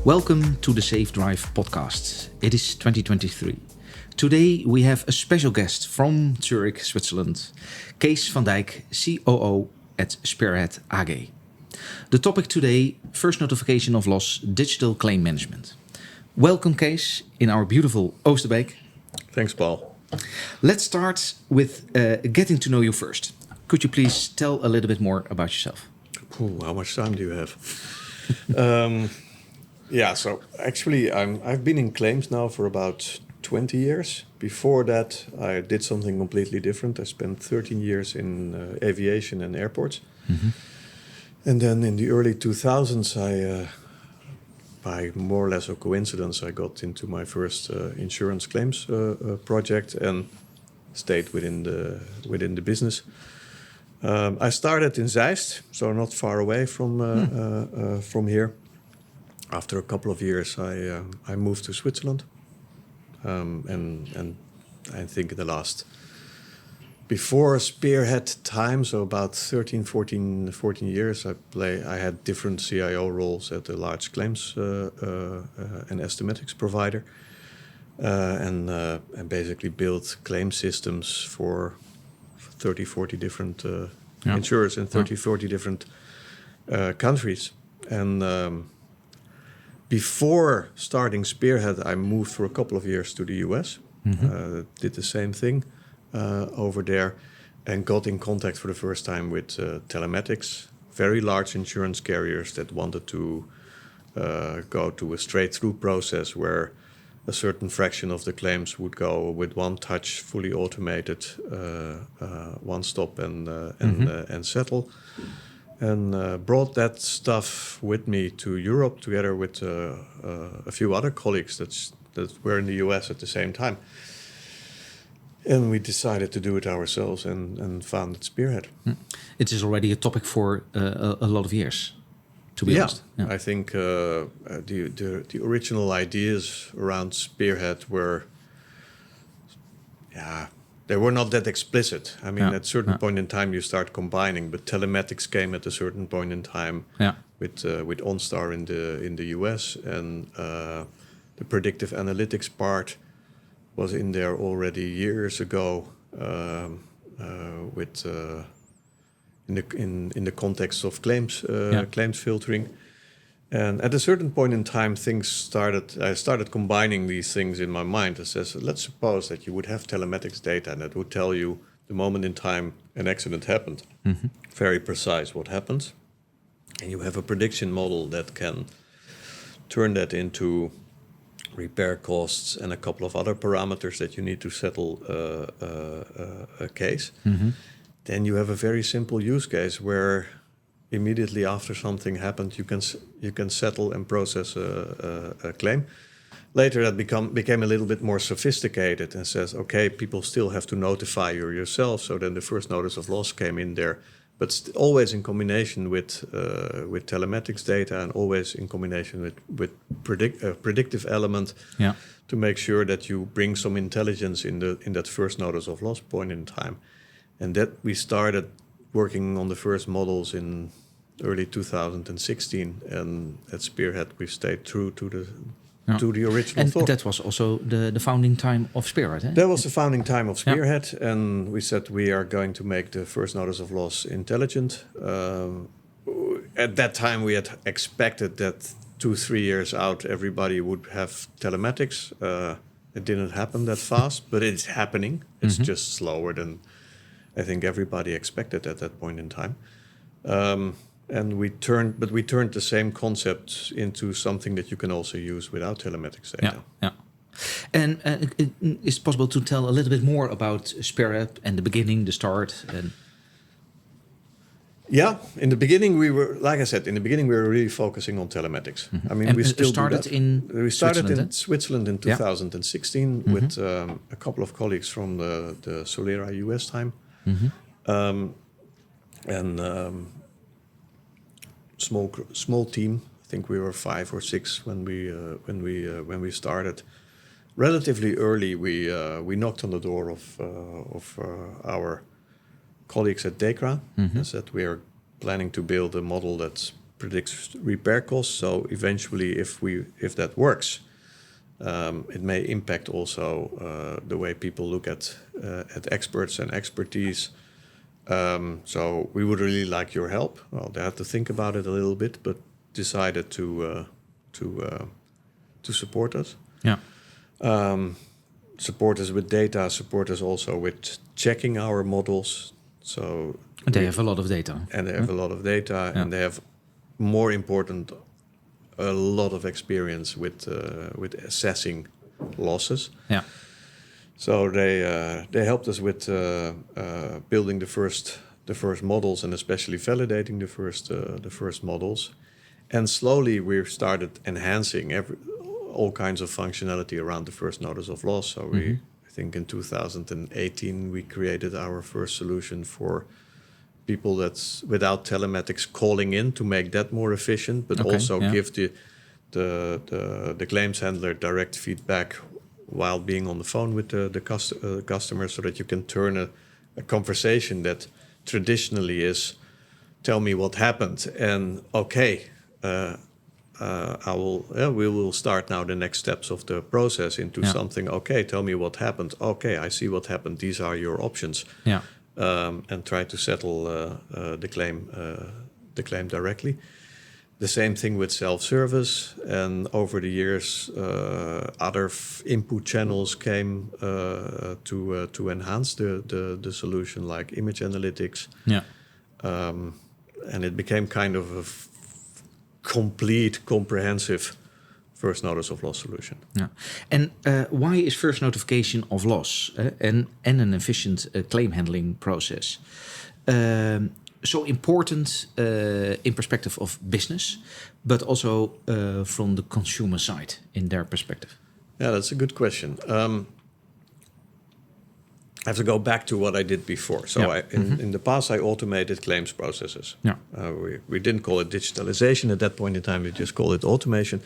Welcome to the SafeDrivePodcast. It is 2023. Today we have a special guest from Zurich, Switzerland, Cees van Dijk, COO at Spearhead AG. The topic today, first notification of loss, digital claim management. Welcome, Cees, in our beautiful Oosterbeek. Thanks, Paul. Let's start with getting to know you first. Could you please tell a little bit more about yourself? How much time do you have? So actually I've been in claims now for about 20 years. Before that, I did something completely different. I spent 13 years in aviation and airports. Mm-hmm. And then in the early 2000s, by more or less a coincidence, I got into my first insurance claims project and stayed within the business. I started in Zeist, so not far away from here. After a couple of years, I moved to Switzerland, and I think before Spearhead time, so about 14 years, I had different CIO roles at a large claims and estimatics provider, and basically built claim systems for 30-40 different insurers in 30-40 different countries. And before starting Spearhead, I moved for a couple of years to the US, did the same thing over there, and got in contact for the first time with telematics, very large insurance carriers that wanted to go to a straight-through process where a certain fraction of the claims would go with one touch, fully automated, one stop and settle. And brought that stuff with me to Europe together with a few other colleagues that were in the US at the same time. And we decided to do it ourselves and founded Spearhead. It is already a topic for a lot of years, to be honest. Yeah, I think the original ideas around Spearhead were, they were not that explicit. I mean, at a certain point in time, you start combining, but telematics came at a certain point in time with OnStar in the US, and the predictive analytics part was in there already years ago, in the context of claims filtering. And at a certain point in time, I started combining these things in my mind. It says, let's suppose that you would have telematics data that would tell you the moment in time an accident happened, very precise what happens. And you have a prediction model that can turn that into repair costs and a couple of other parameters that you need to settle a case. Then you have a very simple use case where immediately after something happened, you can settle and process a claim. Later, that became a little bit more sophisticated and says, okay, people still have to notify you yourself. So then the first notice of loss came in there, but always in combination with telematics data and always in combination with predictive element to make sure that you bring some intelligence in that first notice of loss point in time. And that we started working on the first models in early 2016, and at Spearhead we stayed true to the original thought. And that was also the founding time of Spearhead, eh? That was the founding time of Spearhead, and we said we are going to make the first notice of loss intelligent. At that time we had expected that 2-3 years out everybody would have telematics. It didn't happen that fast, but it's happening. It's just slower than I think everybody expected at that point in time. And we turned the same concept into something that you can also use without telematics data. Yeah. And is it possible to tell a little bit more about Spearhead and the beginning, the start? Yeah, in the beginning we were really focusing on telematics. I mean, we still started we started in Switzerland in 2016 with a couple of colleagues from the Solera US time. Small team. I think we were 5 or 6 when we started. Relatively early, we knocked on the door of our colleagues at DECRA and said we are planning to build a model that's predicts repair costs. So eventually, if that works, it may impact also the way people look at experts and expertise. So we would really like your help. Well, they had to think about it a little bit, but decided to support us. Yeah. Support us with data. Support us also with checking our models. So they have a lot of data. And they have a lot of data, and they have, more important, a lot of experience with assessing losses. Yeah. So they helped us with building the first models, and especially validating the first models. And slowly we've started enhancing all kinds of functionality around the first notice of loss. So I think in 2018 we created our first solution for people that's without telematics calling in to make that more efficient, but also give the claims handler direct feedback while being on the phone with the customer, so that you can turn a conversation that traditionally is, tell me what happened, and we will start now the next steps of the process into something. Okay, tell me what happened. Okay, I see what happened. These are your options. Yeah. And try to settle the claim directly. The same thing with self-service, and over the years, other input channels came to enhance the solution, like image analytics. Yeah. And it became kind of a complete, comprehensive first notice of loss solution. Yeah. And why is first notification of loss and an efficient claim handling process so important in perspective of business, but also from the consumer side in their perspective? Yeah, that's a good question. I have to go back to what I did before. So in the past, I automated claims processes. Yeah. We didn't call it digitalization at that point in time. We just called it automation.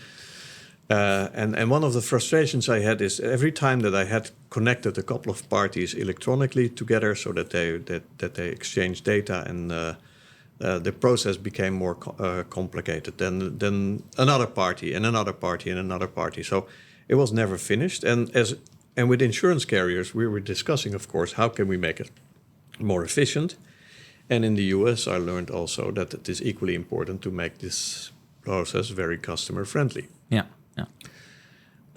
And one of the frustrations I had is every time that I had connected a couple of parties electronically together so that they exchange data, and the process became more complicated. Then another party and another party and another party. So it was never finished. And with insurance carriers, we were discussing, of course, how can we make it more efficient. And in the US, I learned also that it is equally important to make this process very customer friendly. Yeah.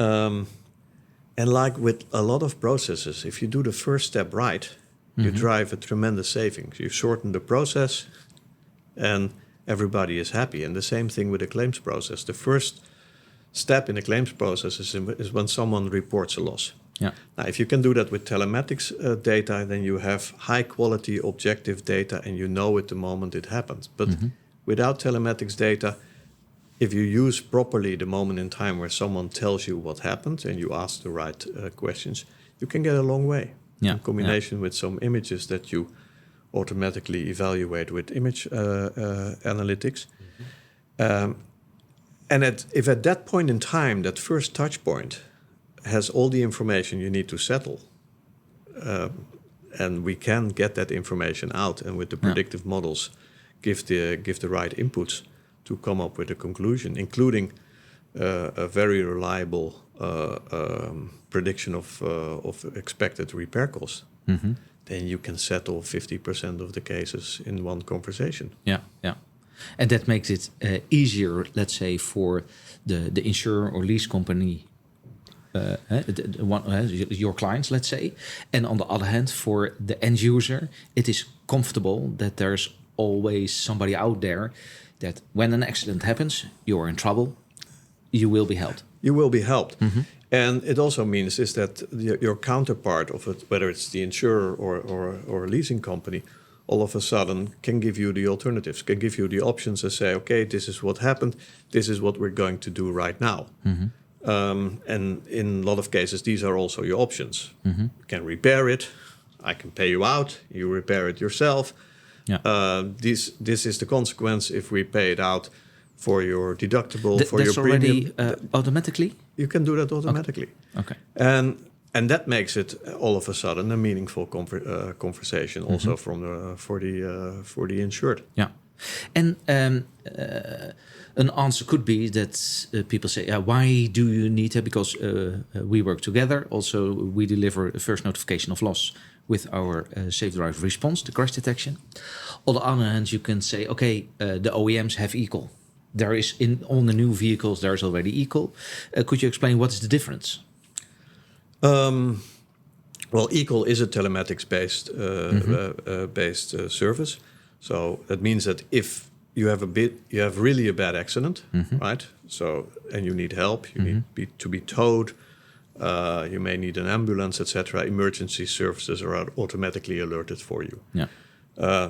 And like with a lot of processes, if you do the first step right, you drive a tremendous savings. You shorten the process and everybody is happy. And the same thing with the claims process. The first step in the claims process is when someone reports a loss. Yeah. Now, if you can do that with telematics data, then you have high quality objective data and you know at the moment it happens. But without telematics data, if you use properly the moment in time where someone tells you what happened and you ask the right questions, you can get a long way. Yeah. In combination with some images that you automatically evaluate with image analytics. And if at that point in time, that first touch point has all the information you need to settle, and we can get that information out, and with the predictive models give the right inputs to come up with a conclusion, including a very reliable prediction of expected repair costs, then you can settle 50% of the cases in one conversation. Yeah. And that makes it easier, let's say, for the insurer or lease company, your clients, let's say. And on the other hand, for the end user, it is comfortable that there's always somebody out there that when an accident happens, you're in trouble, you will be helped. You will be helped. And it also means is that your counterpart of it, whether it's the insurer or a leasing company, all of a sudden can give you the alternatives, can give you the options and say, okay, this is what happened, this is what we're going to do right now. And in a lot of cases, these are also your options. You can repair it, I can pay you out, you repair it yourself. This is the consequence if we pay it out for your deductible, for your premium. That's already automatically? You can do that automatically. Okay. And that makes it all of a sudden a meaningful conversation also for the insured. And an answer could be that people say, why do you need that? Because we work together. Also, we deliver a first notification of loss with our SafeDriveResponse, the crash detection. On the other hand, you can say, okay, the OEMs have equal. There is on the new vehicles, there is already equal. Could you explain what is the difference? Well, equal is a telematics-based service. So that means that if you have really a bad accident, right? So and you need help, you need to be towed, you may need an ambulance, etc. Emergency services are automatically alerted for you. Yeah,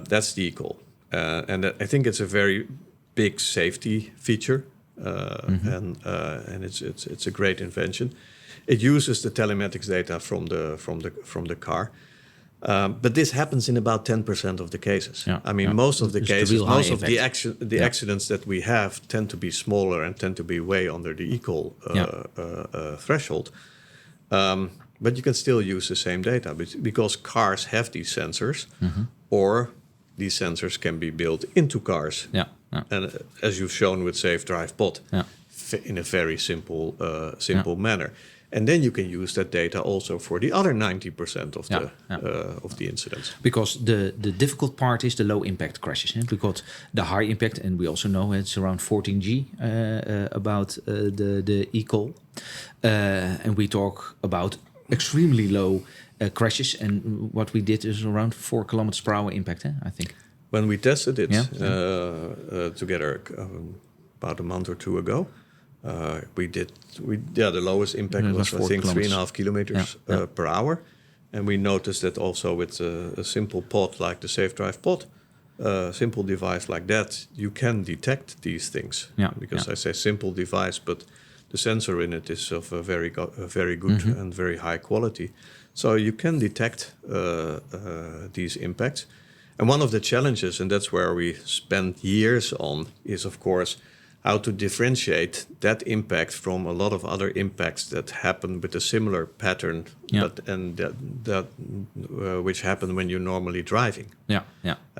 that's the equal, and I think it's a very big safety feature, and it's a great invention. It uses the telematics data from the car. But this happens in about 10% of the cases. Yeah, I mean, most of the cases, most of the accidents that we have tend to be smaller and tend to be way under the equal threshold. But you can still use the same data because cars have these sensors, or these sensors can be built into cars. Yeah. And as you've shown with SafeDrivePod, in a very simple manner. And then you can use that data also for the other 90% of the incidents. Because the difficult part is the low impact crashes. Because the high impact, and we also know it's around 14G about the equal. And we talk about extremely low crashes. And what we did is around 4 kilometers per hour impact, I think. When we tested it together about a month or two ago, the lowest impact was I think 3.5 kilometers per hour, and we noticed that also with a simple pod like the SafeDrivePod, simple device like that, you can detect these things. I say simple device, but the sensor in it is of a very good and very high quality, so you can detect these impacts. And one of the challenges, and that's where we spend years on, is of course how to differentiate that impact from a lot of other impacts that happen with a similar pattern, which happen when you're normally driving.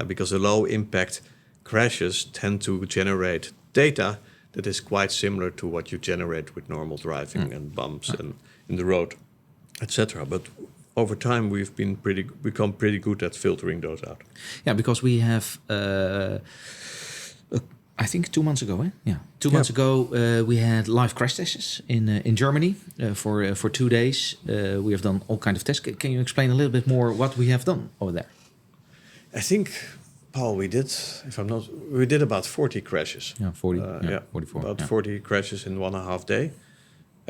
Because the low impact crashes tend to generate data that is quite similar to what you generate with normal driving and bumps and in the road, etc. But over time, we've become pretty good at filtering those out. Yeah, because we have. I think 2 months ago, 2 months ago, we had live crash tests in Germany for 2 days. We have done all kind of tests. Can you explain a little bit more what we have done over there? I think, Paul, we did about 40 crashes. 44. About 40 crashes in 1.5 days.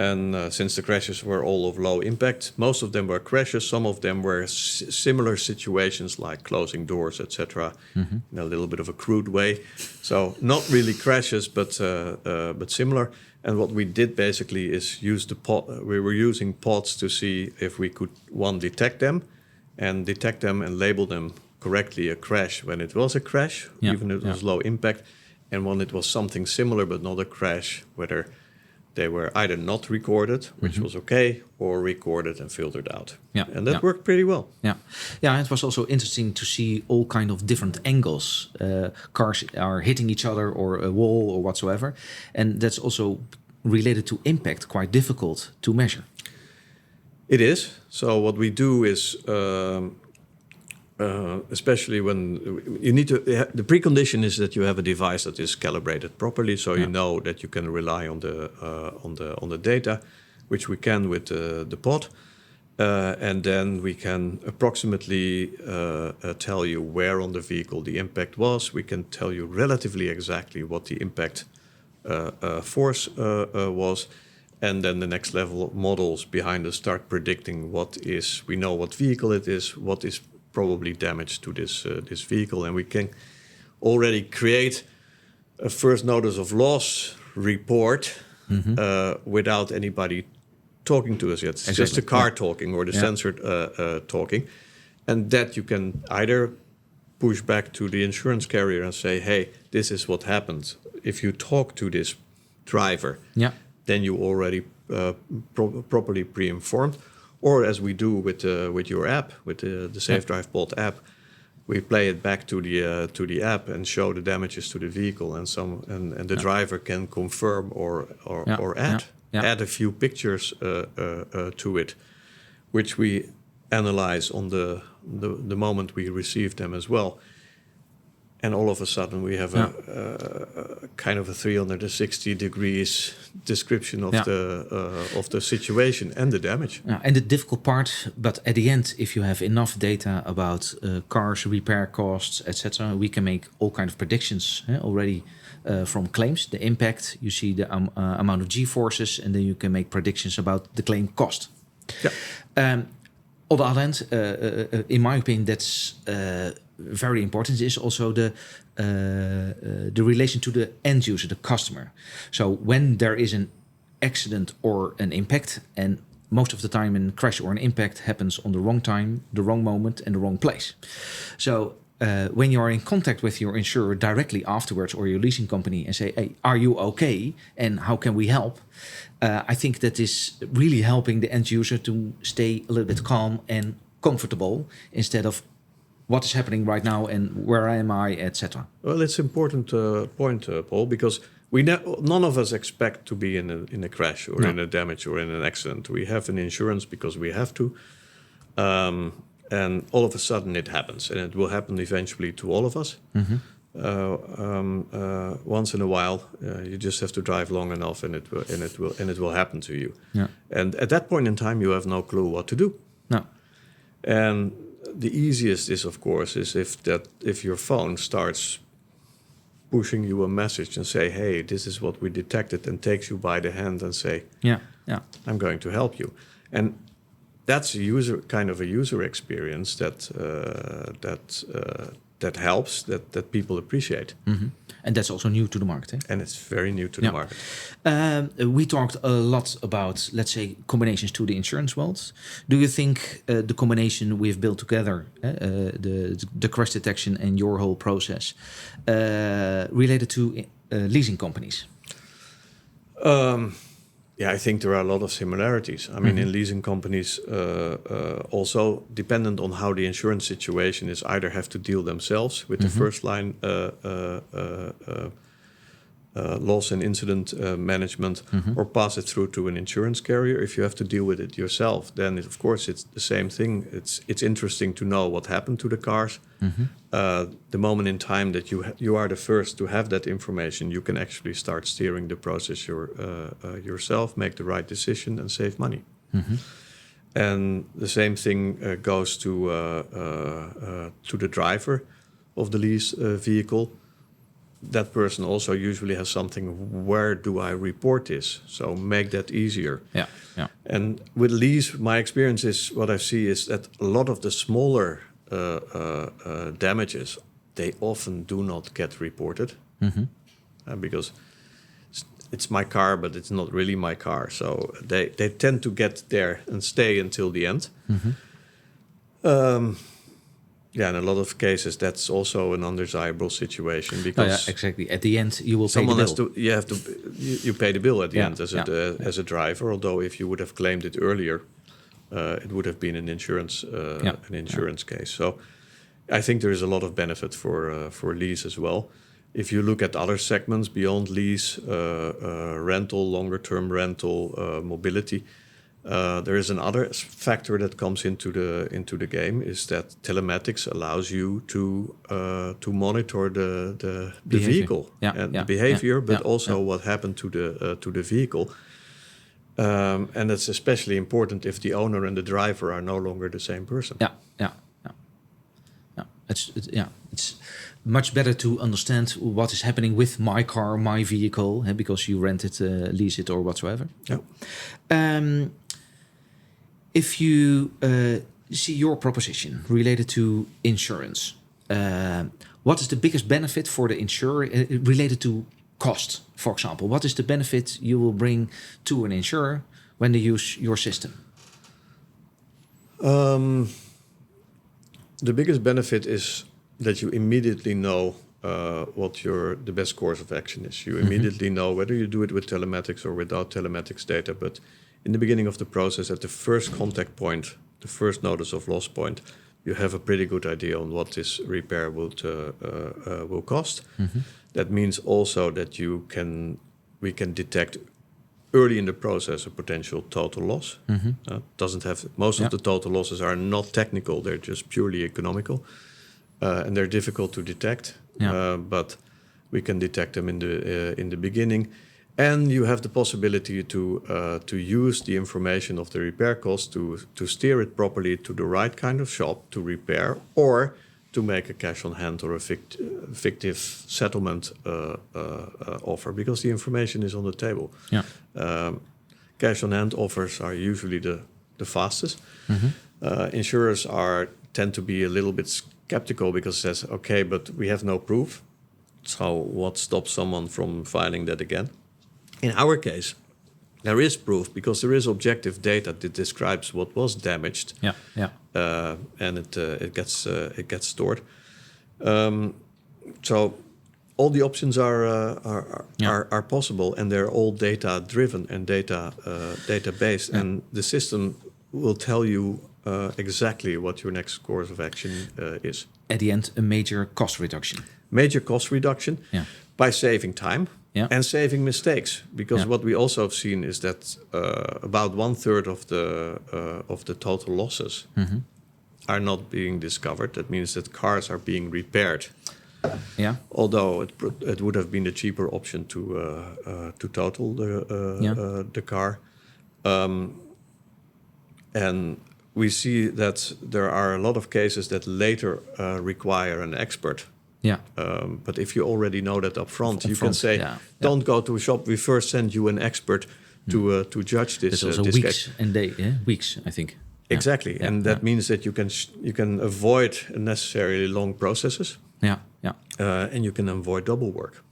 And since the crashes were all of low impact, most of them were crashes. Some of them were similar situations like closing doors, etc., in a little bit of a crude way. So not really crashes, but similar. And what we did basically is use we were using pods to see if we could, detect them and label them correctly a crash when it was a crash, even if it was low impact, and when it was something similar but not a crash, whether they were either not recorded, which was okay, or recorded and filtered out. And that worked pretty well. It was also interesting to see all kind of different angles. Cars are hitting each other or a wall or whatsoever. And that's also related to impact, quite difficult to measure. It is. So what we do is, especially when you need to, the precondition is that you have a device that is calibrated properly, so you know that you can rely on the data, which we can with the pod, and then we can approximately tell you where on the vehicle the impact was. We can tell you relatively exactly what the impact force was. And then the next level of models behind us start predicting we know what vehicle it is, what is probably damage to this vehicle, and we can already create a first notice of loss report without anybody talking to us yet. It's just the car talking or the sensor talking, and that you can either push back to the insurance carrier and say, hey, this is what happened. If you talk to this driver, then you already properly pre-informed. Or as we do with your app, with the SafeDrivePod app, we play it back to the app and show the damages to the vehicle, and the driver can confirm or add a few pictures to it, which we analyze on the moment we receive them as well. And all of a sudden, we have a kind of a 360 degrees description of the situation and the damage. And the difficult part, but at the end, if you have enough data about cars, repair costs, etc., we can make all kind of predictions already from claims. The impact, you see the amount of G-forces, and then you can make predictions about the claim cost. Yeah. On the other hand, in my opinion, that's very important is also the relation to the end user, the customer. So when there is an accident or an impact, and most of the time a crash or an impact happens on the wrong time, the wrong moment, and the wrong place. So when you are in contact with your insurer directly afterwards, or your leasing company, and say, hey, are you okay? And how can we help? I think that is really helping the end user to stay a little bit calm and comfortable instead of what is happening right now and where am I, etc. Well, it's an important point, Paul, because none of us expect to be in a crash or in a damage or in an accident. We have an insurance because we have to, and all of a sudden it happens, and it will happen eventually to all of us. Mm-hmm. Once in a while, you just have to drive long enough, and it will happen to you. Yeah. And at that point in time, you have no clue what to do. No. And the easiest is, of course, if your phone starts pushing you a message and say, "Hey, this is what we detected," and takes you by the hand and say, "I'm going to help you," and that's a user experience that helps, that people appreciate. Mm-hmm. And that's also new to the market. Eh? And it's very new to the market. We talked a lot about, let's say, combinations to the insurance world. Do you think the combination we've built together, the crash detection and your whole process, related to leasing companies? Yeah, I think there are a lot of similarities. I mean, in leasing companies, also dependent on how the insurance situation is, either have to deal themselves with the first line loss and incident management, or pass it through to an insurance carrier. If you have to deal with it yourself, then of course it's the same thing. It's interesting to know what happened to the cars. The moment in time that you are the first to have that information, you can actually start steering the process yourself, make the right decision, and save money. And the same thing goes to the driver of the lease vehicle. That person also usually has something, where do I report this? So make that easier. Yeah. And with lease, my experience is, what I see is that a lot of the smaller damages, they often do not get reported because it's my car, but it's not really my car. So they tend to get there and stay until the end. Yeah, in a lot of cases, that's also an undesirable situation because exactly. At the end, you will pay the bill. You pay the bill at the end as a driver. Although if you would have claimed it earlier, it would have been an insurance case. So I think there is a lot of benefit for lease as well. If you look at other segments beyond lease, rental, longer term rental, mobility. There is another factor that comes into the game, is that telematics allows you to monitor the vehicle and the behavior, but also what happened to the vehicle. And that's especially important if the owner and the driver are no longer the same person. It's much better to understand what is happening with my car, my vehicle, because you rent it, lease it, or whatsoever. If you see your proposition related to insurance, what is the biggest benefit for the insurer related to cost, for example? What is the benefit you will bring to an insurer when they use your system? The biggest benefit is that you immediately know what the best course of action is. You immediately know whether you do it with telematics or without telematics data, but in the beginning of the process, at the first contact point, the first notice of loss point, you have a pretty good idea on what this repair will cost. That means also that we can detect early in the process a potential total loss. Doesn't have most of the total losses are not technical; they're just purely economical, and they're difficult to detect. But we can detect them in the beginning, and you have the possibility to use the information of the repair cost to steer it properly to the right kind of shop to repair, or to make a cash on hand or a fictive settlement offer, because the information is on the table. Cash on hand offers are usually the fastest. Insurers tend to be a little bit skeptical because it says, okay, but we have no proof. So what stops someone from filing that again? In our case, there is proof because there is objective data that describes what was damaged. And it gets stored. So all the options are possible, and they're all data driven and data based, and the system will tell you exactly what your next course of action is. At the end, a major cost reduction. Major cost reduction by saving time and saving mistakes. Because what we also have seen is that about 1/3 of the total losses are not being discovered. That means that cars are being repaired. Although it would have been the cheaper option to total the car. And we see that there are a lot of cases that later require an expert. But if you already know that up front, you can say, don't go to a shop. We first send you an expert to judge this. It's also this weeks case. and weeks, I think. Exactly, and that means that you can avoid unnecessarily long processes. And you can avoid double work.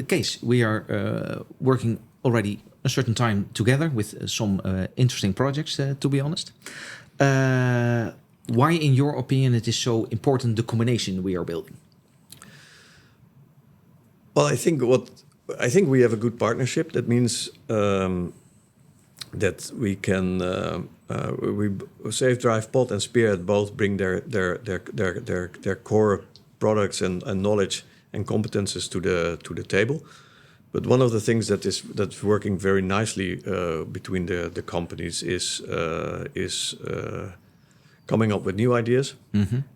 Cees, we are working already a certain time together with some interesting projects, to be honest. Why, in your opinion, it is so important, the combination we are building? Well, I think we have a good partnership. That means that we can SafeDrivePod and Spearhead both bring their core products and knowledge and competences to the table. But one of the things that's working very nicely between the companies is coming up with new ideas.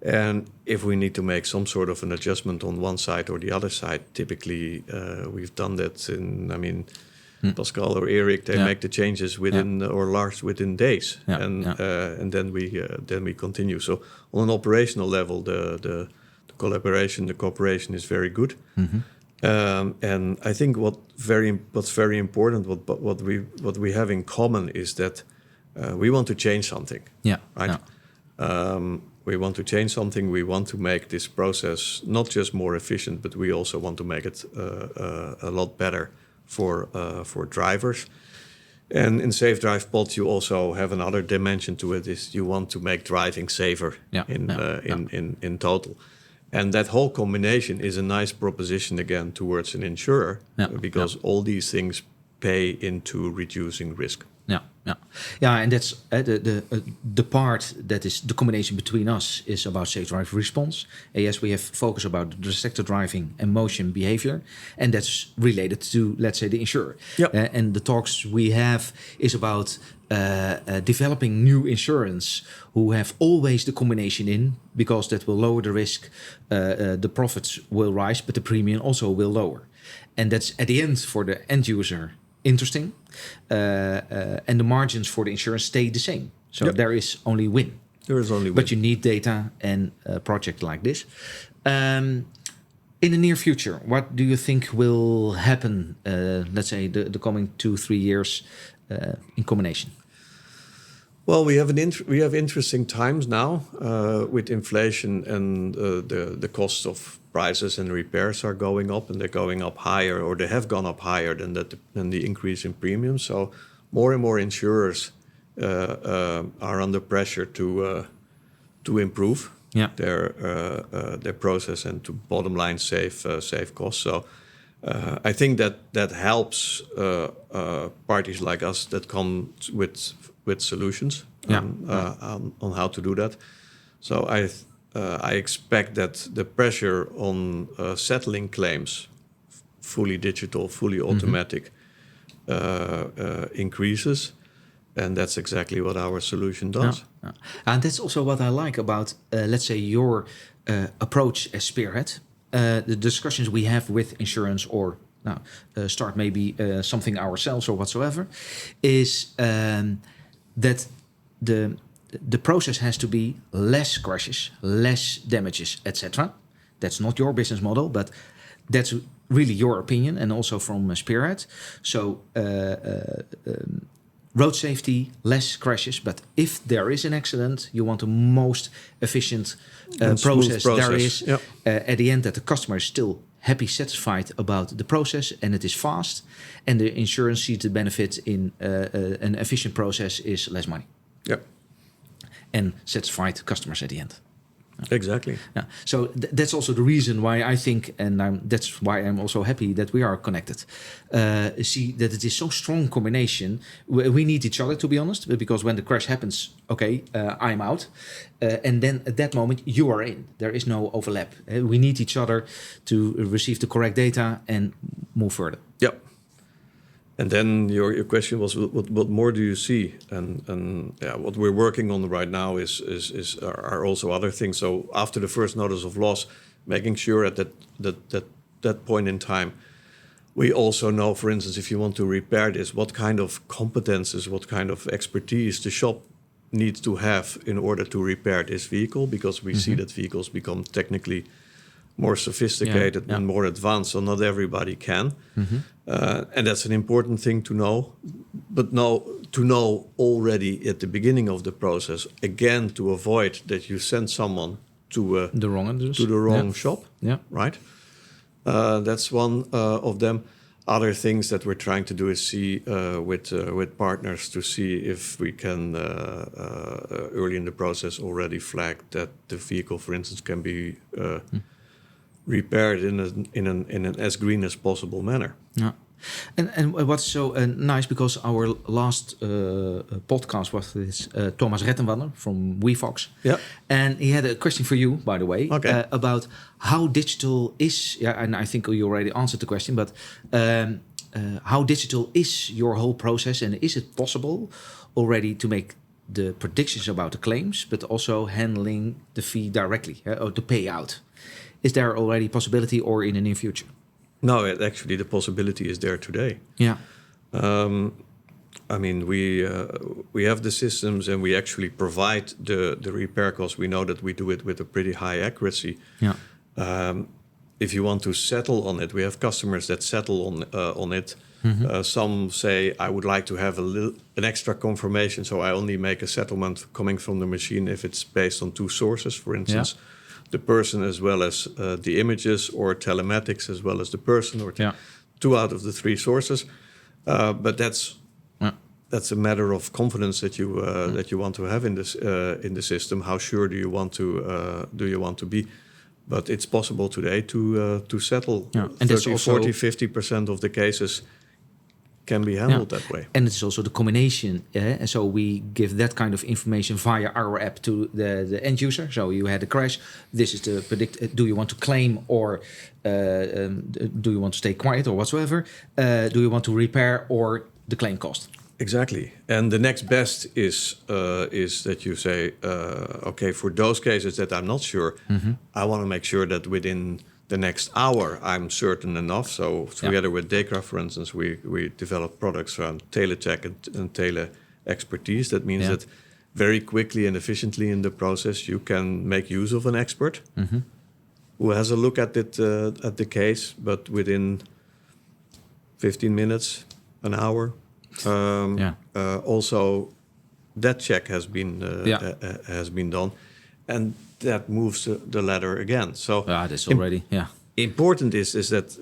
And if we need to make some sort of an adjustment on one side or the other side, typically we've done that Pascal or Eric, they make the changes within or Lars within days, and then we continue. So on an operational level, the collaboration, the cooperation is very good. And I think what's very important, what we have in common is that we want to change something. We want to change something. We want to make this process not just more efficient, but we also want to make it a lot better for drivers. And in SafeDrivePod, you also have another dimension to it. Is you want to make driving safer in total. And that whole combination is a nice proposition again towards an insurer, because all these things pay into reducing risk. And that's the part that is the combination between us is about SafeDriveResponse. Yes, we have focus about distracted driving and motion behavior, and that's related to, let's say, the insurer. And the talks we have is about developing new insurance who have always the combination in, because that will lower the risk, the profits will rise, but the premium also will lower. And that's at the end for the end user interesting, and the margins for the insurance stay the same. So there is only win. There is only win. But you need data and a project like this. In the near future, what do you think will happen, let's say, the coming 2-3 years in combination? Well, we have interesting times now with inflation, and the cost of prices and repairs are going up, and they're going up higher, or they have gone up higher than the increase in premiums. So more and more insurers are under pressure to improve their process and to bottom line save costs. So I think that helps parties like us that come with solutions. on how to do that. So I expect that the pressure on settling claims, fully digital, fully automatic, increases. And that's exactly what our solution does. And that's also what I like about, let's say, your approach as Spearhead. The discussions we have with insurance or start maybe something ourselves or whatsoever, is that the process has to be less crashes, less damages, etc. That's not your business model, but that's really your opinion and also from Spearhead. So road safety, less crashes, but if there is an accident, you want the most efficient process there is. Yep. At the end, that the customer is still happy, satisfied about the process, and it is fast, and the insurance sees the benefit in an efficient process is less money. Yep. And satisfied customers at the end. Exactly. Yeah. So that's also the reason why I think, and that's why I'm also happy that we are connected. See that it is so strong combination. We need each other, to be honest, because when the crash happens, okay, I'm out, and then at that moment you are in. There is no overlap. We need each other to receive the correct data and move further. Yep. And then your question was, what more do you see? And what we're working on right now are also other things. So after the first notice of loss, making sure at that point in time, we also know, for instance, if you want to repair this, what kind of competences, what kind of expertise the shop needs to have in order to repair this vehicle, because we see that vehicles become technically more sophisticated and more advanced, so not everybody can. And that's an important thing to know. But to know already at the beginning of the process, again, to avoid that you send someone to the wrong address, to the wrong shop. Yeah. Right? That's one of them. Other things that we're trying to do is see with partners to see if we can early in the process already flag that the vehicle, for instance, can be repaired in an as green as possible manner. Yeah. And what's so nice, because our last podcast was this Thomas Rettenwander from WeFox. Yeah. And he had a question for you, by the way, okay. About how digital is, and I think you already answered the question, but how digital is your whole process, and is it possible already to make the predictions about the claims, but also handling the fee directly, or the payout? Is there already possibility, or in the near future? No, actually, the possibility is there today. Yeah. I mean, we have the systems, and we actually provide the repair costs. We know that we do it with a pretty high accuracy. Yeah. If you want to settle on it, we have customers that settle on it. Some say, I would like to have an extra confirmation, so I only make a settlement coming from the machine if it's based on two sources, for instance. Yeah. The person as well as the images, or telematics as well as the person, or two out of the three sources. But that's a matter of confidence that you want to have in the system. How sure do you want to be? But it's possible today to settle. Yeah. And 30, 40, 50% of the cases can be handled that way. And it's also the combination. So we give that kind of information via our app to the end user. So you had a crash. This is the predict. Do you want to claim, or do you want to stay quiet, or whatsoever? Do you want to repair, or the claim cost? Exactly. And the next best is that you say, okay, for those cases that I'm not sure, I want to make sure that within the next hour I'm certain enough. So together with Dekra, for instance, we develop products around telecheck and tele expertise. That means that very quickly and efficiently in the process, you can make use of an expert who has a look at it at the case, but within 15 minutes, an hour. Also, that check has been done, and that moves the ladder again. So that's already important is that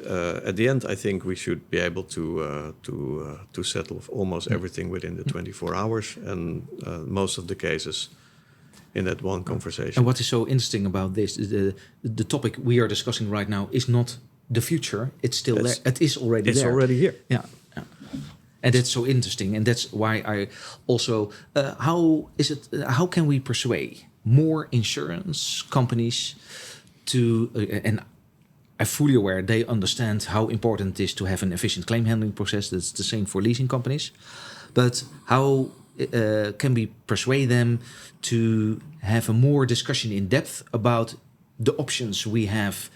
at the end, I think we should be able to settle almost everything within the 24 hours, and most of the cases in that one conversation. And what is so interesting about this is the topic we are discussing right now is not the future. It's still there. It is already there. It's already here. Yeah. And that's so interesting, and that's why I also how can we persuade more insurance companies to and I'm fully aware they understand how important it is to have an efficient claim handling process. That's the same for leasing companies, but how can we persuade them to have a more discussion in depth about the options we have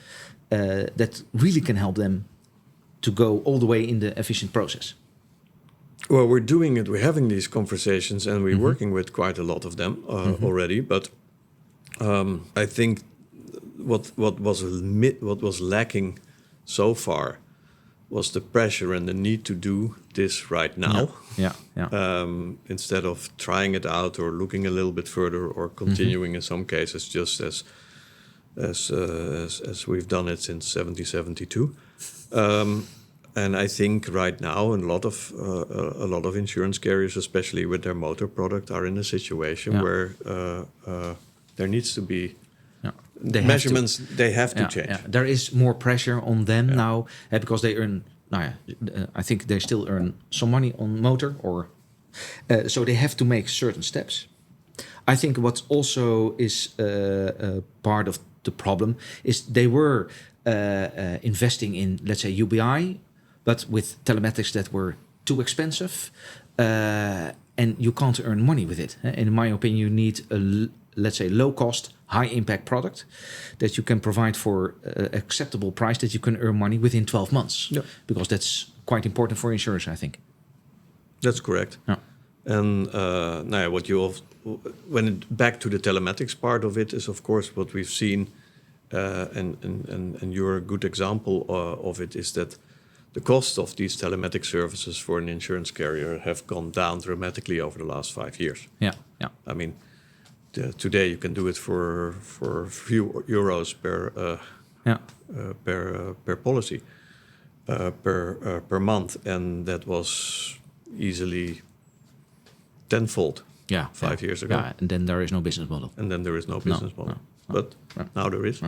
that really can help them to go all the way in the efficient process? Well, we're doing it. We're having these conversations, and we're working with quite a lot of them already. But I think what was lacking so far was the pressure and the need to do this right now. Instead of trying it out or looking a little bit further or continuing in some cases just as we've done it since 1772. And I think right now a lot of insurance carriers, especially with their motor product, are in a situation where there needs to be measurements. They have to change. There is more pressure on them now because they earn. I think they still earn some money on motor, or so they have to make certain steps. I think what also is part of the problem is they were investing in, let's say, UBI, but with telematics that were too expensive, and you can't earn money with it. In my opinion, you need a, let's say, low-cost, high-impact product that you can provide for acceptable price that you can earn money within 12 months. Because that's quite important for insurance, I think. That's correct. And back to the telematics part of it is, of course, what we've seen, and you're a good example of it, is that the cost of these telematic services for an insurance carrier have gone down dramatically over the last 5 years. I mean, today you can do it for a few euros per policy per month, and that was easily tenfold 5 years ago. And then there is no business model. But now there is.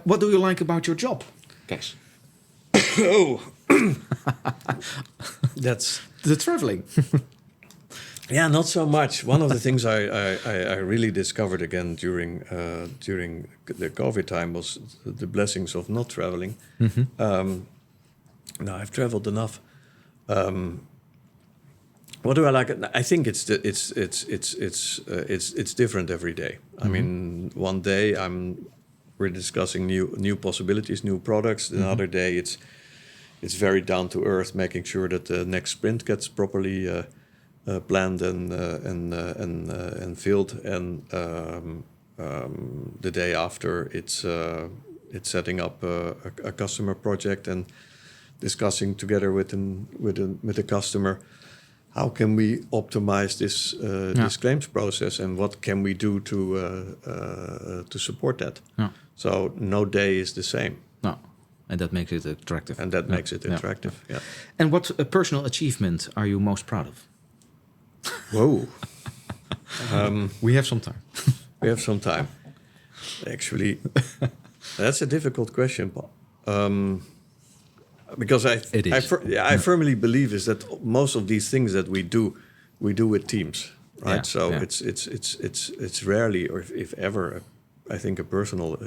What do you like about your job, Kees? That's the traveling. Not so much. One of the things I really discovered again during the COVID time was the blessings of not traveling. Now I've traveled enough. What do I like? I think it's different every day. I mean, one day we're discussing new possibilities, new products. Another day it's very down to earth, making sure that the next sprint gets properly planned and filled. And the day after, it's setting up a customer project and discussing together with the customer, how can we optimize this claims process, and what can we do to support that? So no day is the same. And that makes it attractive. And what personal achievement are you most proud of? Whoa. We have some time. Actually, that's a difficult question, Paul. Because I firmly believe is that most of these things that we do with teams, right? It's rarely, or if ever, I think a personal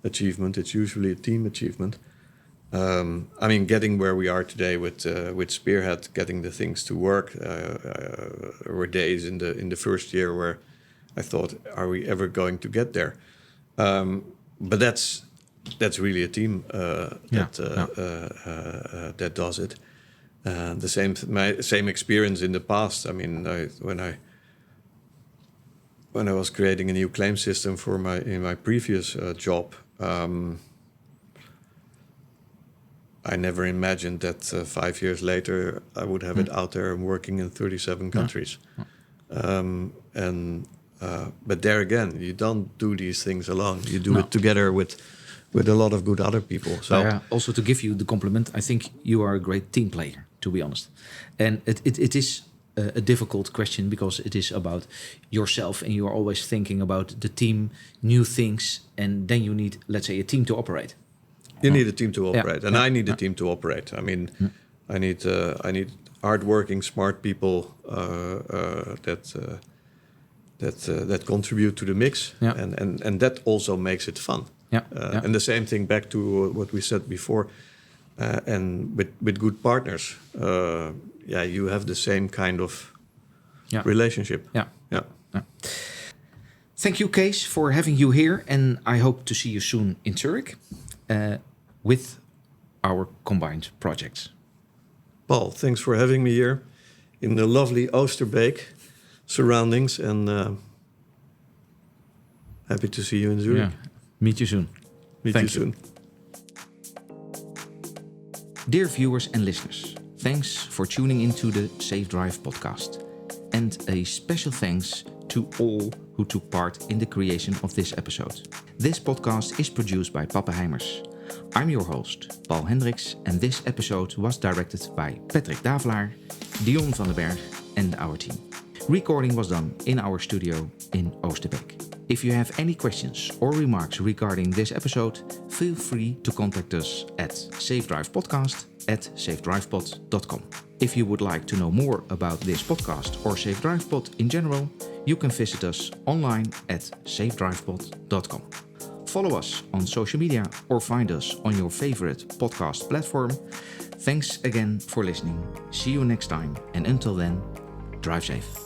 achievement. It's usually a team achievement. I mean, getting where we are today with Spearhead, getting the things to work. There were days in the first year where I thought, are we ever going to get there? But that's really a team that does it. The same experience in the past. I mean, when I was creating a new claim system in my previous job, I never imagined that 5 years later I would have it out there and working in 37 countries. But there again, you don't do these things alone. You do it together with a lot of good other people. So also to give you the compliment, I think you are a great team player, to be honest. And it is a difficult question because it is about yourself, and you are always thinking about the team, new things, and then you need, let's say, a team to operate. You need a team to operate, and I need a team to operate. I mean, I need hardworking, smart people that contribute to the mix, and that also makes it fun. And the same thing back to what we said before, and with good partners, you have the same kind of relationship. Thank you, Cees, for having you here, and I hope to see you soon in Zurich with our combined projects. Paul, thanks for having me here in the lovely Oosterbeek surroundings, and happy to see you in Zurich. Meet you soon. Meet you soon. Dear viewers and listeners, thanks for tuning into the SafeDrive podcast. And a special thanks to all who took part in the creation of this episode. This podcast is produced by Pappenheimers. I'm your host, Paul Hendricks, and this episode was directed by Patrick Davelaar, Dion van den Berg, and our team. Recording was done in our studio in Oosterbeek. If you have any questions or remarks regarding this episode, feel free to contact us at SafeDrivePodcast@SafeDrivePod.com. If you would like to know more about this podcast or SafeDrivePod in general, you can visit us online at SafeDrivePod.com. Follow us on social media or find us on your favorite podcast platform. Thanks again for listening. See you next time, and until then, drive safe.